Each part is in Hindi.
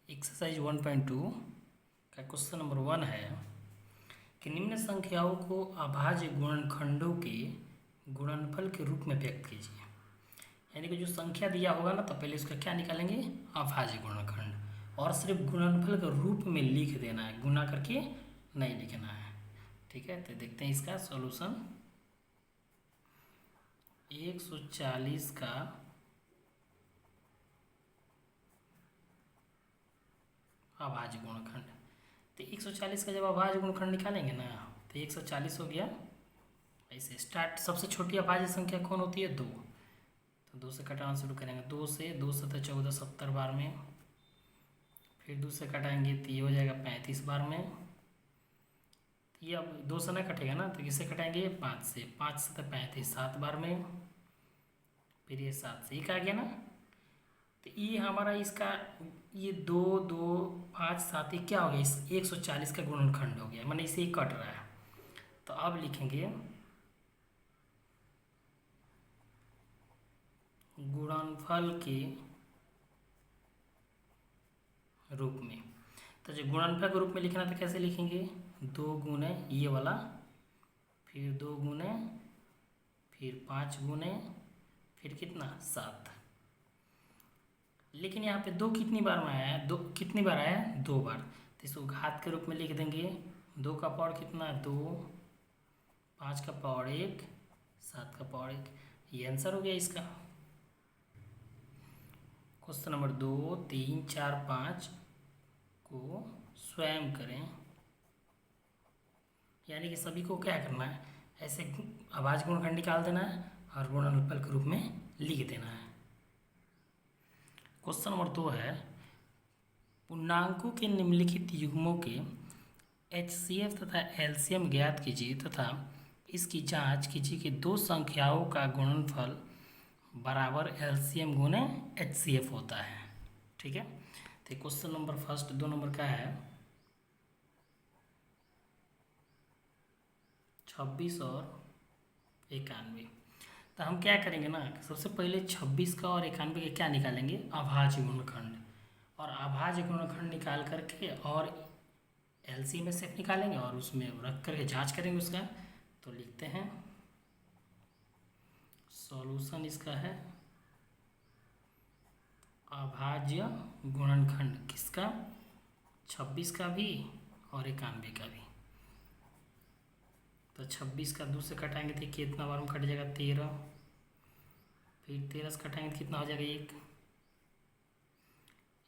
एक्सरसाइज 1.2 का क्वेश्चन नंबर 1 है कि निम्न संख्याओं को अभाज्य गुणनखंडों के गुणनफल के रूप में व्यक्त कीजिए। यानी कि जो संख्या दिया होगा ना, तो पहले इसका क्या निकालेंगे, अभाज्य गुणनखंड, और सिर्फ गुणनफल के रूप में लिख देना है, गुना करके नहीं लिखना है। ठीक है, तो देखते हैं इसका सॉल्यूशन। 140 का अभाज्य गुणनखंड, तो 140 का जब अभाज्य गुणनखंड निकालेंगे ना, तो 140 हो गया। ऐसे स्टार्ट, सबसे छोटी अभाज्य संख्या कौन होती है, 2। तो 2 से कटाना शुरू करेंगे। 2 से 2 सतह 14, 70 बार में। फिर 2 से कटाएंगे तो ये हो जाएगा 35 बार में। ये अब 2 से ना कटेगा ना, तो किससे कटाएंगे, 5 से। 5 सतह 35, 7 बार में। फिर ये 7 से 1 आ गया ना, तो ये हमारा इसका ये 2 2 5 7 ये क्या हो गया, इस 140 का गुणनखंड हो गया, माने इसे ही कट रहा है। तो अब लिखेंगे गुणनफल के रूप में। तो जो गुणनफल के रूप में लिखना, तो कैसे लिखेंगे, 2 गुने ये वाला, फिर 2 गुने, फिर 5 गुने, फिर कितना, 7। लेकिन यहाँ पे 2 कितनी बार में आया है, 2 कितनी बार आया है, 2 बार। तो इसको घात के रूप में लिख देंगे। 2 का पावर कितना, 2, 5 का पावर 1, 7 का पावर 1। ये आंसर हो गया इसका। क्वेश्चन नंबर 2, 3, 4, 5 को स्वयं करें। यानी कि सभी को क्या करना है, ऐसे अभाज्य गुणनखंड निकाल देना है और गुणनफल के रूप में लिख देना है। क्वेश्चन नंबर 2 है, पूर्णांकों के निम्नलिखित युग्मों के HCF तथा LCM ज्ञात कीजिए तथा इसकी जांच कीजिए कि 2 संख्याओं का गुणनफल बराबर LCM गुने HCF होता है। ठीक है, तो क्वेश्चन नंबर फर्स्ट 2 नंबर का है 26 और 91। तो हम क्या करेंगे ना, सबसे पहले 26 का और 91 का क्या निकालेंगे, अभाज्य गुणनखंड। और अभाज्य गुणनखंड निकाल करके और LCM में से निकालेंगे और उसमें रख करके जांच करेंगे उसका। तो लिखते हैं सॉल्यूशन इसका है अभाज्य गुणनखंड किसका, 26 का भी और 91 का भी। तो 26 का 2 से कटाएंगे तो कितना बार में कट जाएगा, 13। फिर 13 से कटाएंगे तो कितना हो जाएगा, 1।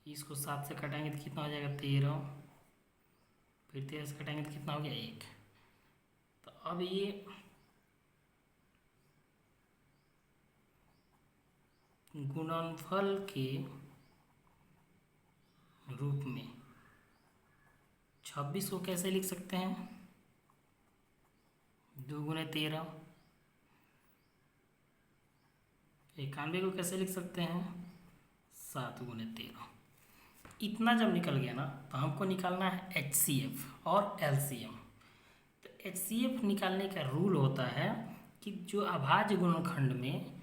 इसको 7 से कटाएंगे तो कितना हो जाएगा, 13। फिर 13 से कटाएंगे तो कितना हो गया, 1। तो अब ये गुणनफल के रूप में 26 को कैसे लिख सकते हैं, 2 गुने 13। 91 को कैसे लिख सकते हैं, 7 गुने 13। इतना जब निकल गया ना, तो हमको निकालना है HCF और LCM। तो HCF निकालने का रूल होता है कि जो अभाज्य गुणनखंड में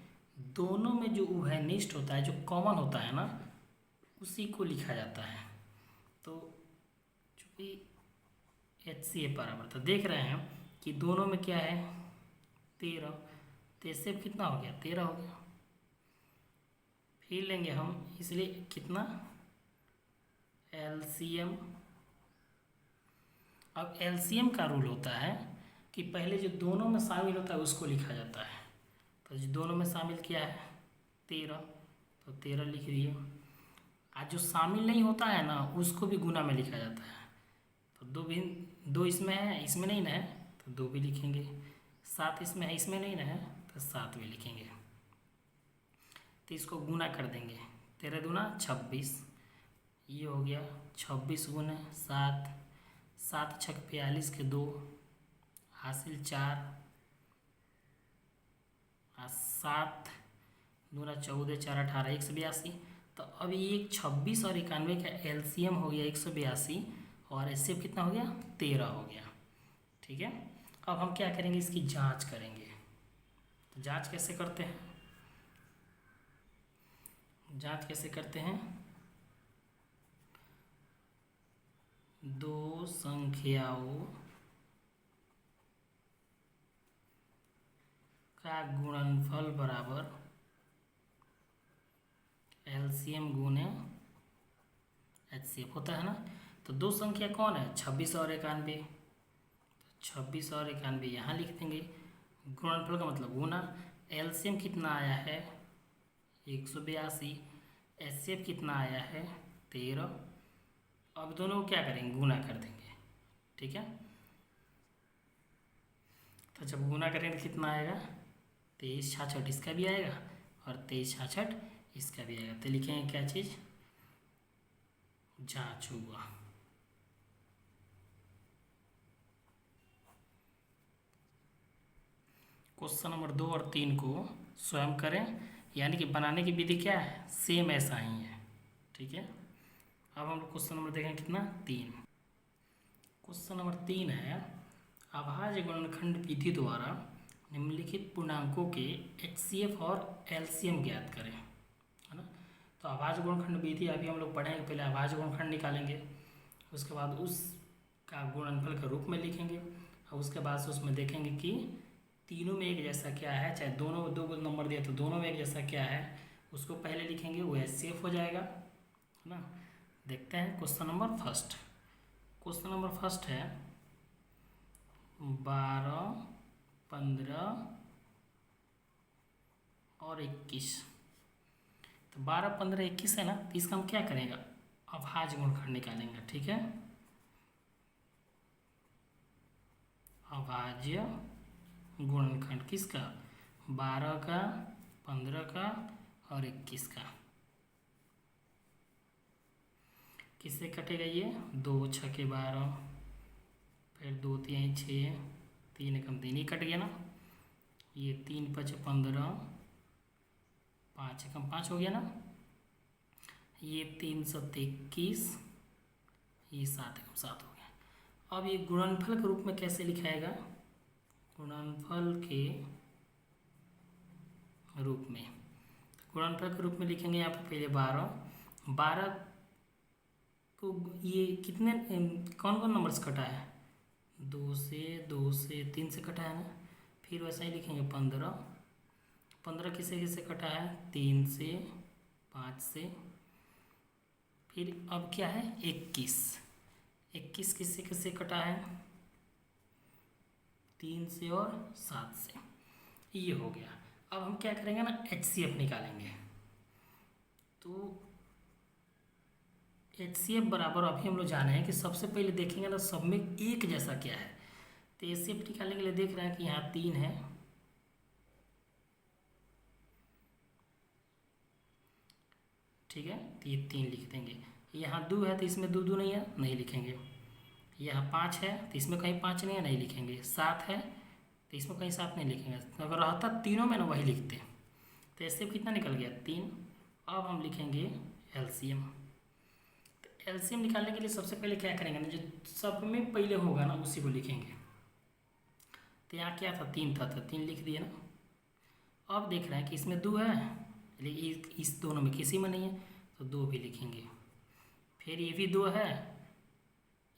दोनों में जो उभयनिष्ठ होता है, जो कॉमन होता है ना, उसी को लिखा जाता है। तो चूँकि HCF बराबर, तो देख रहे हैं कि दोनों में क्या है, 13। तो HCF कितना हो गया, 13 हो गया। फिर लेंगे हम, इसलिए कितना, LCM। अब LCM का रूल होता है कि पहले जो दोनों में शामिल होता है उसको लिखा जाता है। तो जो दोनों में शामिल किया है 13, तो 13 लिख दिए। आज जो शामिल नहीं होता है ना, उसको भी गुना में लिखा जाता है। तो 2 इसमें है, इसमें नहीं ना है, तो 2 भी लिखेंगे। 7 इसमें है, इसमें नहीं ना है, तो 7 भी लिखेंगे। तो इसको गुना कर देंगे, 13 दूना 26। ये हो गया 26 गुने 7, 7 छक 42 के 2, हासिल 4, 7 दूना 14, 4 18, 182। तो अब ये 26 और 91 का LCM हो गया 182 और HCF कितना हो गया, 13 हो गया। ठीक है, अब हम क्या करेंगे, इसकी जांच करेंगे। तो जांच कैसे करते हैं, दो संख्याओं का गुणनफल बराबर एलसीएम गुने एचसीएफ होता है ना। तो दो संख्या कौन है, 26 और 91। तो 26 और 91 यहाँ लिख देंगे। गुणनफल का मतलब गुना। एलसीएम कितना आया है 182। एचसीएफ कितना आया है 13। अब दोनों को क्या करेंगे, गुना कर देंगे। ठीक है, तो जब गुना करेंगे तो कितना आएगा, 23 66 इसका भी आएगा और 23 66 इसका भी आएगा। तो लिखेंगे क्या चीज़, जांच हुआ। क्वेश्चन नंबर 2 और 3 को स्वयं करें, यानी कि बनाने की विधि क्या है, सेम ऐसा ही है। ठीक है, अब हम लोग क्वेश्चन नंबर देखें कितना, 3। क्वेश्चन नंबर 3 है, अभाज्य गुणनखंड विधि द्वारा निम्नलिखित पूर्णांकों के एचसीएफ और एलसीएम ज्ञात करें, है ना। तो अभाज्य गुणनखंड विधि अभी हम लोग पढ़ेंगे। पहले अभाज्य गुणनखंड निकालेंगे, उसके बाद उसका गुणनफल के रूप में लिखेंगे और उसके बाद से उसमें देखेंगे कि तीनों में एक जैसा क्या है, चाहे दोनों दो नंबर दिया तो दोनों में एक जैसा क्या है, उसको पहले लिखेंगे, वो एचसीएफ हो जाएगा, है ना। देखते हैं question number first. Question number first है 12, 15 और 21। तो 12, 15, 21 है ना, तो इसका हम क्या करेंगे, अभाज्य गुणनखंड निकालेंगे। ठीक है, अभाज्य गुणनखंड किसका, 12 का, 15 का और 21 का। किससे कटेगा ये, 2 छके 12, फिर 2 3 6, 3 एकम 3 ही कट गया ना। ये 3 5 15, 5 एकम 5 हो गया ना। ये 3 7 21, ये 7 एकम 7 हो गया। अब ये गुणनफल के रूप में कैसे लिखाएगा, गुणनफल के रूप में, गुणनफल के रूप में लिखेंगे यहाँ पर पहले 12 को, ये कितने कौन कौन नंबर से कटा है, 2 से 3 से कटा है ना। फिर वैसा ही लिखेंगे 15 किससे किससे कटा है, 3 से 5 से। फिर अब क्या है 21 किससे किससे कटा है, 3 से और 7 से। ये हो गया। अब हम क्या करेंगे ना, एचसीएफ निकालेंगे। तो एचसीएफ बराबर अभी हम लोग जाने हैं कि सबसे पहले देखेंगे ना सब में एक जैसा क्या है। तो एचसीएफ निकालने के लिए देख रहे हैं कि यहाँ 3 है, ठीक है, तो ये 3 लिख देंगे। यहाँ 2 है तो इसमें 2 नहीं है, नहीं लिखेंगे। यहाँ 5 है तो इसमें कहीं 5 नहीं है, नहीं लिखेंगे। 7 है तो इसमें कहीं 7 नहीं लिखेंगे। तो अगर रहता तीनों में ना वही लिखते। तो एचसीएफ कितना निकल गया, 3। अब हम लिखेंगे एलसीएम। तो एलसीएम निकालने के लिए सबसे पहले क्या करेंगे ना, जो सब में पहले होगा ना उसी को लिखेंगे। तो यहाँ क्या था, 3 था तो 3 लिख दिए ना। अब देख रहे हैं कि इसमें 2 है, लेकिन इस दोनों में किसी में नहीं है तो 2 भी लिखेंगे। फिर ये भी 2 है,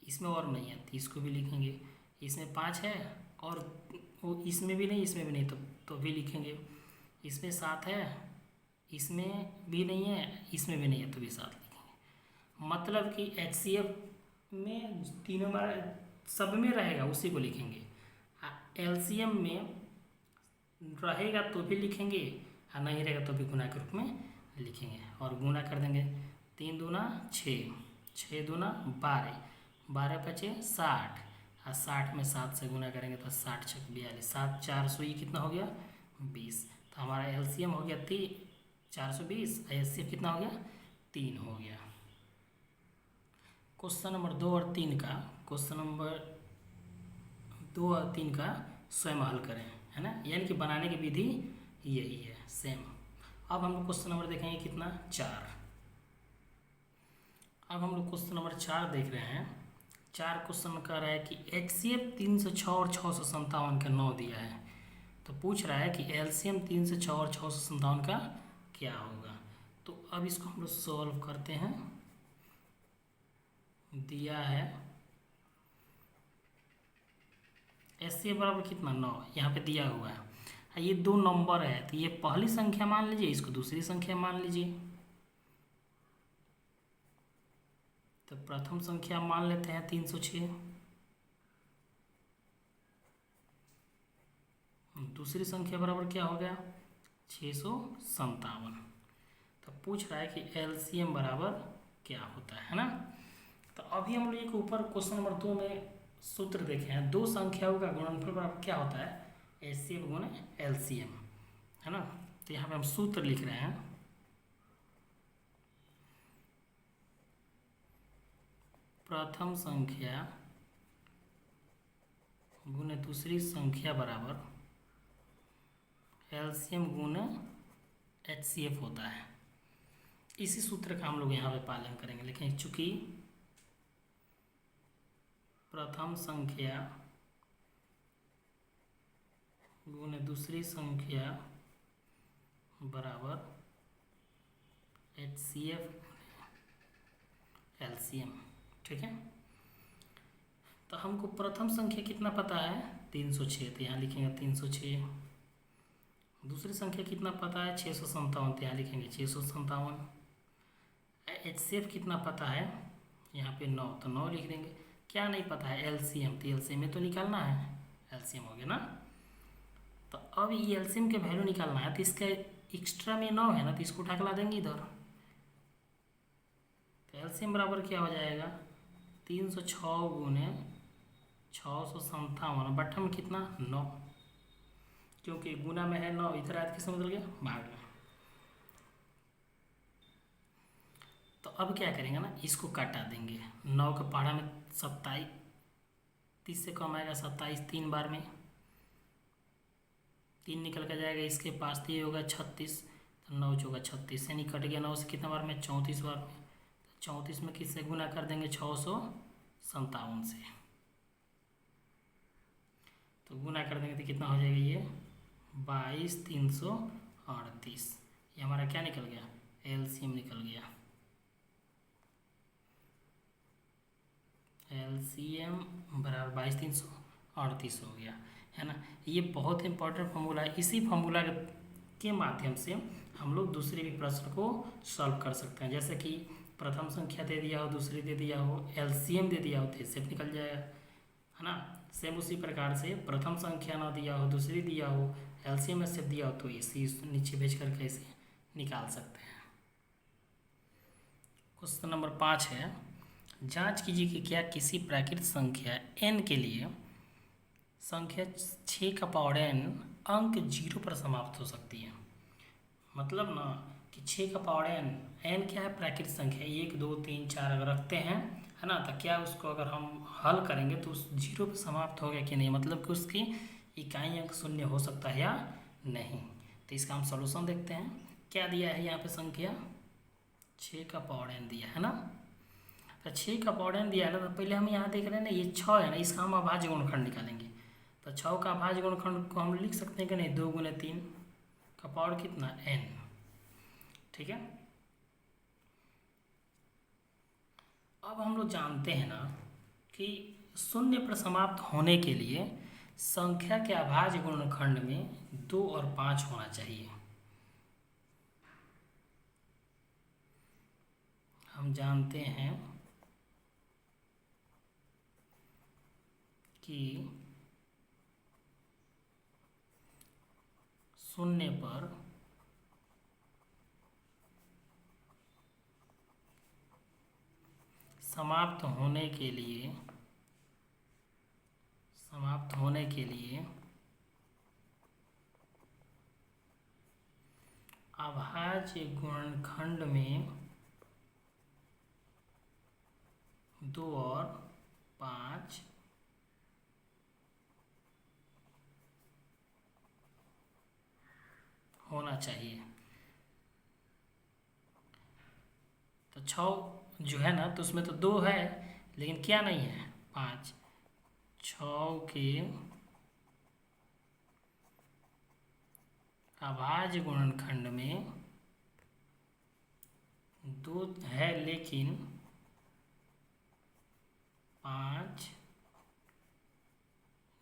इसमें और नहीं है तो इसको भी लिखेंगे। इसमें 5 है और वो इसमें भी नहीं, इसमें भी नहीं तो भी लिखेंगे। इसमें 7 है, इसमें भी नहीं है, इसमें भी नहीं है तो भी 7 लिखेंगे। मतलब कि एचसीएफ में तीनों बार सब में रहेगा उसी को लिखेंगे। एलसीएम में रहेगा तो भी लिखेंगे और नहीं रहेगा तो भी गुना के रूप में लिखेंगे और गुना कर देंगे। 3 दूना 6, 6 दूना 12, 12 पचे 60 और 60 में 7 से गुना करेंगे तो 60 छक 42, 7 400, ये कितना हो गया 20। तो हमारा एलसीएम हो गया 420 और एचसीएफ कितना हो गया 3 हो गया। क्वेश्चन नंबर 2 और 3 का, क्वेश्चन नंबर 2 और 3 का स्वयं हल करें, है ना, यानी कि बनाने की विधि यही है सेम। अब हम लोग क्वेश्चन नंबर देखेंगे कितना, 4। अब हम लोग क्वेश्चन नंबर 4 देख रहे हैं। 4 क्वेश्चन कर रहा है कि एचसीएफ 306 और 657 का 9 दिया है, तो पूछ रहा है कि एलसीएम 306 और 657 का क्या होगा। तो अब इसको हम लोग सॉल्व करते हैं। दिया है HCF बराबर कितना 9 यहाँ पे दिया हुआ है। ये दो नंबर है तो ये पहली संख्या मान लीजिए, इसको दूसरी संख्या मान लीजिए। तो प्रथम संख्या मान लेते हैं 306, दूसरी संख्या बराबर क्या हो गया 657। तो पूछ रहा है कि LCM बराबर क्या होता है ना। तो अभी हम लोग ऊपर क्वेश्चन नंबर 2 में सूत्र देखे हैं, दो संख्याओं का गुणनफल बराबर क्या होता है HCF गुणे LCM, है ना। तो यहाँ पे हम सूत्र लिख रहे हैं, प्रथम संख्या गुणे दूसरी संख्या बराबर LCM गुणे HCF होता है। इसी सूत्र का हम लोग यहाँ पे पालन करेंगे, लेकिन चूंकि प्रथम संख्या गुणे दूसरी संख्या बराबर HCF LCM, ठीक है। तो हमको प्रथम संख्या कितना पता है 306, तो यहाँ लिखेंगे 306। दूसरी संख्या कितना पता है 657, तो यहाँ लिखेंगे 657। HCF कितना पता है यहाँ पे 9, तो 9 लिख देंगे। क्या नहीं पता है LCM, तो LCM में तो निकालना है, LCM हो गया ना। तो अब ये LCM के वैल्यू निकालना है, तो इसका एक्स्ट्रा में 9 है ना, तो इसको उठा के ला देंगे इधर। तो LCM बराबर क्या हो जाएगा 306 गुने 657, बट्ठा में कितना 9, क्योंकि गुना में है 9, इधर आया किस बदल गया भाग में। तो अब क्या करेंगे ना, इसको काटा देंगे। 9 के पहाड़ा में 27, 30 से कम आएगा 27, 3 बार में 3 निकल कर जाएगा इसके पास, तो ये होगा 36। तो 9 चौका 36 से नहीं कट गया, 9 से कितना बार में 34 बार में। तो 34 में किससे गुना कर देंगे 657 से, तो गुना कर देंगे तो कितना हो जाएगा ये 22,338। ये हमारा क्या निकल गया LCM निकल गया। LCM बराबर 22,338 हो गया, है ना। ये बहुत इंपॉर्टेंट फॉर्मूला है। इसी फॉर्मूला के माध्यम से हम लोग दूसरे भी प्रश्न को सॉल्व कर सकते हैं। जैसे कि प्रथम संख्या दे दिया हो, दूसरी दे दिया हो, LCM दे दिया हो तो HCF निकल जाएगा, है ना। सेम उसी प्रकार से प्रथम संख्या ना दिया हो, दूसरी दिया हो, LCM HCF दिया हो तो इसी नीचे भेज कर कैसे निकाल सकते हैं। क्वेश्चन नंबर 5 है, जांच कीजिए कि क्या किसी प्राकृत संख्या n के लिए संख्या 6 का पावर n अंक 0 पर समाप्त हो सकती है। मतलब ना कि 6 का पावर n क्या है प्राकृत संख्या, 1 2 3 4 अगर रखते हैं, है ना, तो क्या उसको अगर हम हल करेंगे तो उस 0 पर समाप्त हो गया कि नहीं, मतलब कि उसकी इकाई अंक 0 हो सकता है या नहीं। तो इसका हम सॉल्यूशन देखते हैं। क्या दिया है यहाँ पे संख्या 6 का पावर n दिया है ना। तो 6 का पावर n दिया है ना, तो पहले हम यहाँ देख रहे हैं ना ये 6 है ना, इसका हम अभाज्य गुणनखंड निकालेंगे। तो 6 का अभाज्य गुणनखंड को हम लिख सकते हैं कि नहीं, 2 गुने 3 का पावर कितना n, ठीक है। अब हम लोग जानते हैं ना कि 0 पर समाप्त होने के लिए संख्या के अभाज्य गुणनखंड में 2 और 5 होना चाहिए। हम जानते हैं कि 0 पर समाप्त होने के लिए अभाज्य गुणनखंड में 2 और 5 होना चाहिए। तो 6 जो है ना, तो उसमें तो 2 है लेकिन क्या नहीं है 5। 6 के अभाज्य गुणनखंड में 2 है लेकिन 5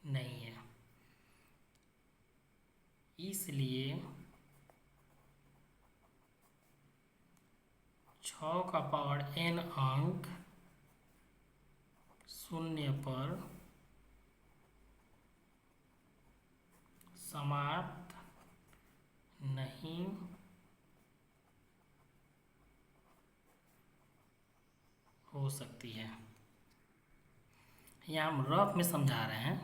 नहीं है। इसलिए 6 का पावर n अंक शून्य पर समाप्त नहीं हो सकती है। यहाँ हम रफ में समझा रहे हैं।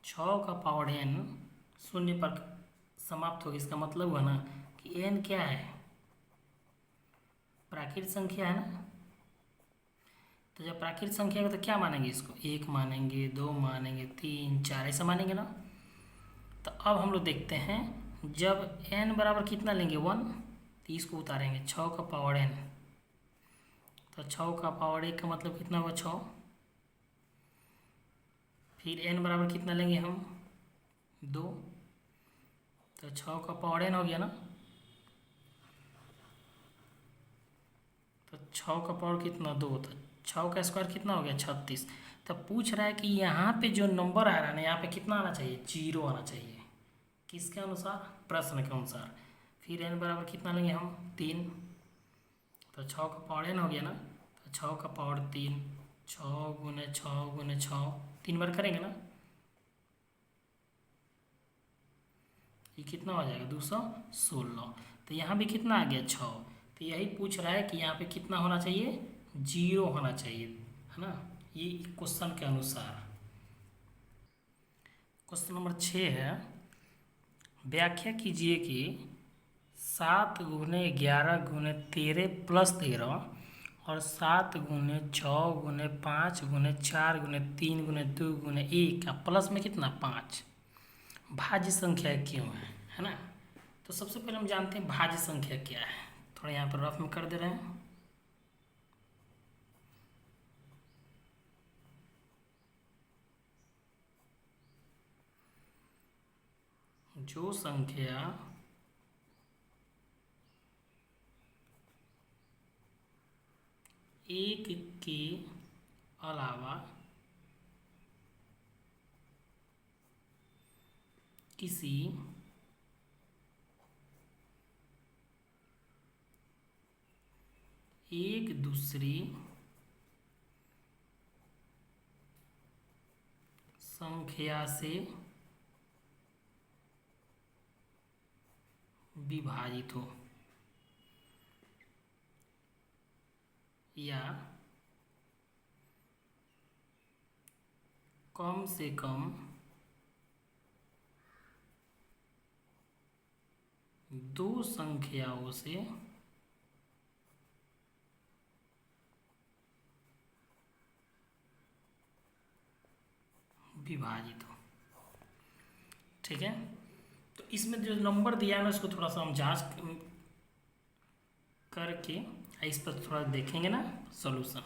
6 का पावर n शून्य पर समाप्त होगी, इसका मतलब हुआ ना कि n क्या है, प्राकृत संख्या है ना। तो जब प्राकृत संख्या है तो क्या मानेंगे, इसको 1 मानेंगे, 2 मानेंगे, 3, 4 ऐसा मानेंगे ना। तो अब हम लोग देखते हैं, जब n बराबर कितना लेंगे 1, तो इसको उतारेंगे 6 का पावर n। तो 6 का पावर 1 का मतलब कितना हुआ 6। फिर n बराबर कितना लेंगे हम 2, तो 6 का पावर n हो गया ना। तो 6 का पावर कितना 2, तो 6 का स्क्वायर कितना हो गया 36। तब पूछ रहा है कि यहाँ पे जो नंबर आ रहा है ना, यहाँ पे कितना आना चाहिए, 0 आना चाहिए। किसके अनुसार, प्रश्न के अनुसार। फिर n बराबर कितना लेंगे हम 3, तो 6 का पावर n हो गया ना। तो 6 का पावर 3, 6 गुने 6 गुने 6, 3 बार करेंगे ना, ये कितना हो जाएगा 216। तो यहाँ भी कितना आ गया 6। तो यही पूछ रहा है कि यहाँ पे कितना होना चाहिए, 0 होना चाहिए, है ना, ये क्वेश्चन के अनुसार। क्वेश्चन नंबर 6 है, व्याख्या कीजिए कि 7 गुने 11 गुने 13 प्लस 13 और 7 गुने 6 गुने 5 गुने 4 गुने 3 गुने 2 गुने 1 का प्लस में कितना 5 भाज्य संख्या क्यों है ना। तो सबसे पहले हम जानते हैं भाज्य संख्या क्या है। थोड़ा यहाँ पर रफ में कर दे रहे हैं। जो संख्या एक के अलावा किसी एक दूसरी संख्या से विभाजित हो या कम से कम दो संख्याओं से विभाजित हो। ठीक है, तो इसमें जो नंबर दिया है ना, इसको थोड़ा सा हम जांच करके इस पर थोड़ा देखेंगे ना सॉल्यूशन।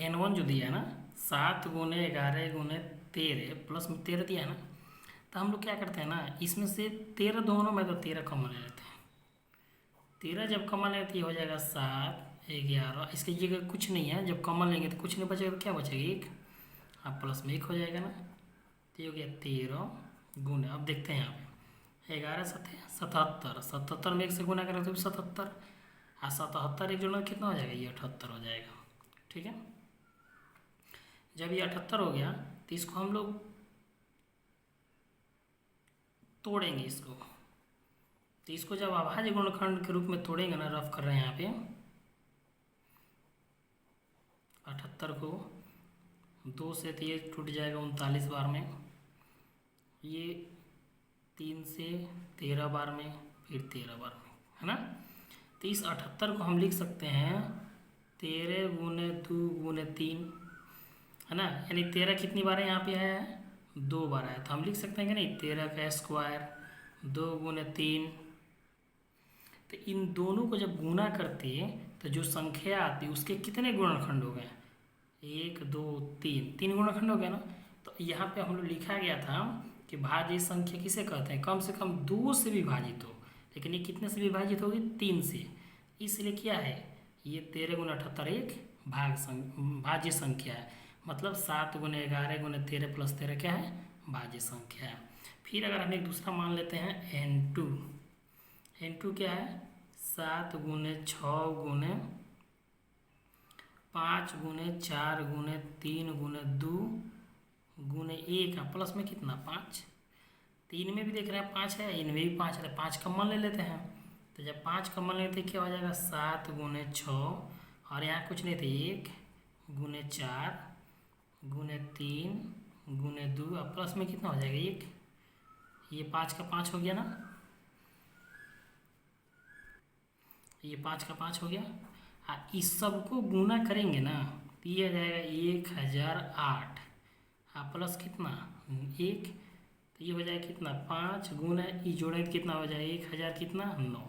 n1 जो दिया है ना 7 गुने 11 गुने 13 प्लस में 13 दिया है ना, तो हम लोग क्या करते हैं ना, इसमें से 13 दोनों में तो 13 कॉमन ले लेते हैं। 13 जब कॉमन लेते हो जाएगा 7 11, इसकी जगह कुछ नहीं है, जब कॉमन लेंगे तो कुछ नहीं बचेगा, तो क्या बचेगा 1, अब प्लस में 1 हो जाएगा ना। तो ये हो गया 13 गुना, अब देखते हैं यहाँ पे 11 7 77, 77 में 1 से गुना करें तो 77, और 77 एक जोड़ना कितना हो जाएगा, ये 78 हो जाएगा। ठीक है, जब ये 78 हो गया तो इसको हम लोग तोड़ेंगे इसको। तो इसको जब अभाज्य गुणनखंड के रूप में तोड़ेंगे ना, रफ कर रहे हैं यहाँ पे 78 को 2 से तो ये टूट जाएगा 39 बार में, ये 3 से 13 बार में, फिर 13 बार में, है ना। तो इस 78 को हम लिख सकते हैं 13 गुने 2 गुने 3, है ना, यानी 13 कितनी बार है यहाँ पे आया है, 2 बार आया। तो हम लिख सकते हैं कि नहीं 13 का स्क्वायर 2 गुने 3। तो इन दोनों को जब गुना करते तो जो संख्या आती उसके कितने गुणनखंड हो गए, 1 2 3 गुणनखंड हो गया ना। तो यहाँ पे हम लोग लिखा गया था कि भाज्य संख्या किसे कहते हैं, कम से कम 2 से विभाजित हो, लेकिन ये कितने से विभाजित होगी 3 से। इसलिए क्या है, ये 13 गुना 78 एक भाज्य संख्या है। मतलब 7 × 11 × 13 + 13 क्या है, भाज्य संख्या है। फिर अगर हम एक दूसरा मान लेते हैं n2, n2 क्या है, 7 × 6 × 5 × 4 × 3 × 2 × 1 प्लस में कितना 5, 3 में भी देख रहे हैं 5 है, इनमें भी 5 है, 5 कॉमन ले लेते हैं। तो जब 5 कॉमन लेते क्या हो जाएगा, 7 × 6 और यहाँ कुछ नहीं थे, 1 × 4 × 3 × 2 और प्लस में कितना हो जाएगा 1, ये 5 का 5 हो गया ना, ये 5 का 5 हो गया। इस सब को गुना करेंगे ना तो ये आ जाएगा 1008 प्लस कितना 1, तो ये हो जाएगा कितना 5 गुना ये जोड़ेंगे तो कितना हो जाएगा 1000 कितना 9।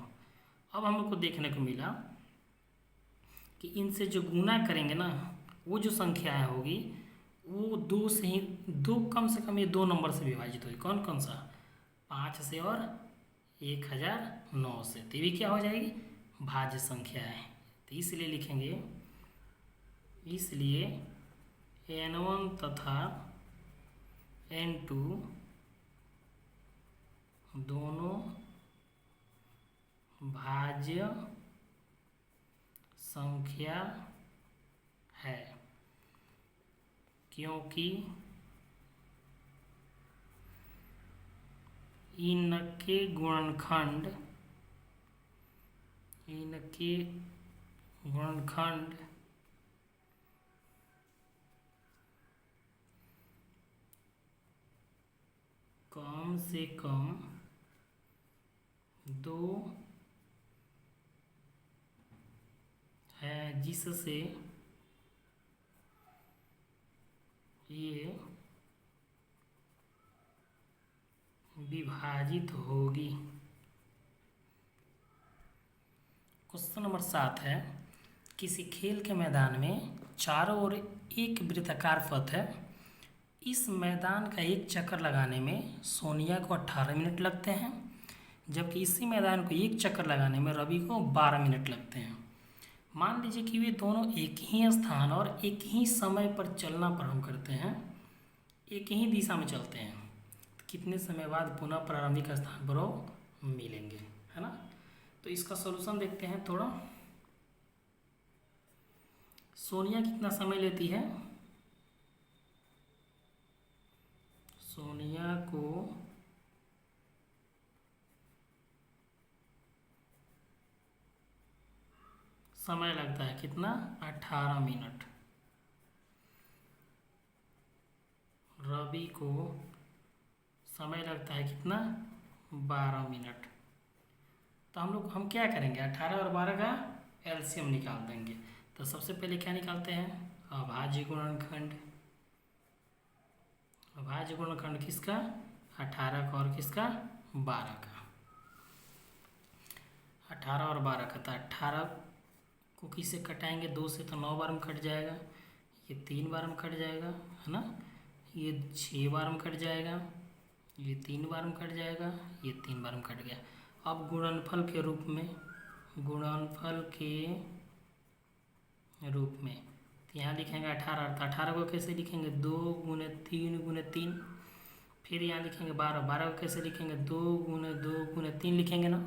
अब हम लोग को देखने को मिला कि इनसे जो गुना करेंगे ना वो जो संख्याएं होगी वो 2 से ही, 2 कम से कम ये 2 नंबर से विभाजित होगी। कौन कौन सा, 5 से और 1009 से। तो ये क्या हो जाएगी, भाज्य संख्या है। तो इसलिए लिखेंगे, इसलिए n1 तथा n2 दोनों भाज्य संख्या है, क्योंकि इनके गुणनखंड कम से कम 2 है, जिससे ये विभाजित होगी। क्वेश्चन नंबर 7 है, किसी खेल के मैदान में चारों ओर एक वृत्ताकार पथ है। इस मैदान का एक चक्कर लगाने में सोनिया को 18 मिनट लगते हैं, जबकि इसी मैदान को एक चक्कर लगाने में रवि को 12 मिनट लगते हैं। मान लीजिए कि वे दोनों एक ही स्थान और एक ही समय पर चलना प्रारंभ करते हैं, एक ही दिशा में चलते हैं, तो कितने समय बाद पुनः प्रारंभिक स्थान पर वो मिलेंगे, है ना। तो इसका सॉल्यूशन देखते हैं थोड़ा। सोनिया कितना समय लेती है, सोनिया को समय लगता है कितना 18 मिनट, रवि को समय लगता है कितना 12 मिनट। तो हम क्या करेंगे, 18 और 12 का एलसीएम निकाल देंगे। तो सबसे पहले क्या निकालते हैं, अभाज्य गुणनखंड। अभाज्य गुणनखंड किसका, 18 का और किसका 12 का, 18 और 12 का। तो 18 को किससे कटाएंगे, 2 से, तो 9 बार में कट जाएगा, ये 3 बार में कट जाएगा, है ना, ये 6 बार में कट जाएगा, ये 3 बार में कट जाएगा, ये 3 बार में कट गया। अब गुणनफल के रूप में, तो यहाँ लिखेंगे 18, तो 18 को कैसे लिखेंगे 2 × 3 × 3। फिर यहाँ लिखेंगे 12, 12 को कैसे लिखेंगे 2 × 2 × 3 लिखेंगे ना।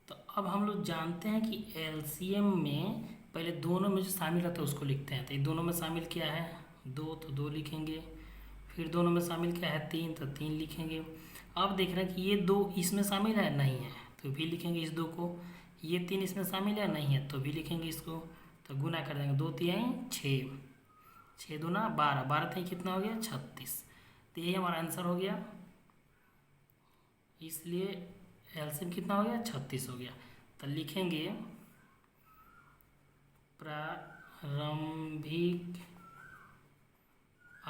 तो अब हम लोग जानते हैं कि एलसीएम में पहले दोनों में जो शामिल रहता है उसको लिखते हैं। तो ये दोनों में शामिल क्या है 2, तो 2 लिखेंगे। फिर दोनों में शामिल क्या है 3, तो 3 लिखेंगे। अब देख रहे हैं कि ये 2 इसमें शामिल है, नहीं है, तो भी लिखेंगे इस 2 को। ये 3 इसमें शामिल है, नहीं है, तो भी लिखेंगे इसको। तो गुना कर देंगे, 2 3 6, 6 दूना 12, 12 3 कितना हो गया 36। तो यही हमारा आंसर हो गया। इसलिए एलसीएम कितना हो गया 36 हो गया। तो लिखेंगे प्रारंभिक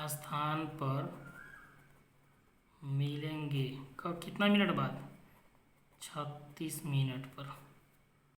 स्थान पर मिलेंगे कब, कितना मिनट बाद 36 मिनट पर।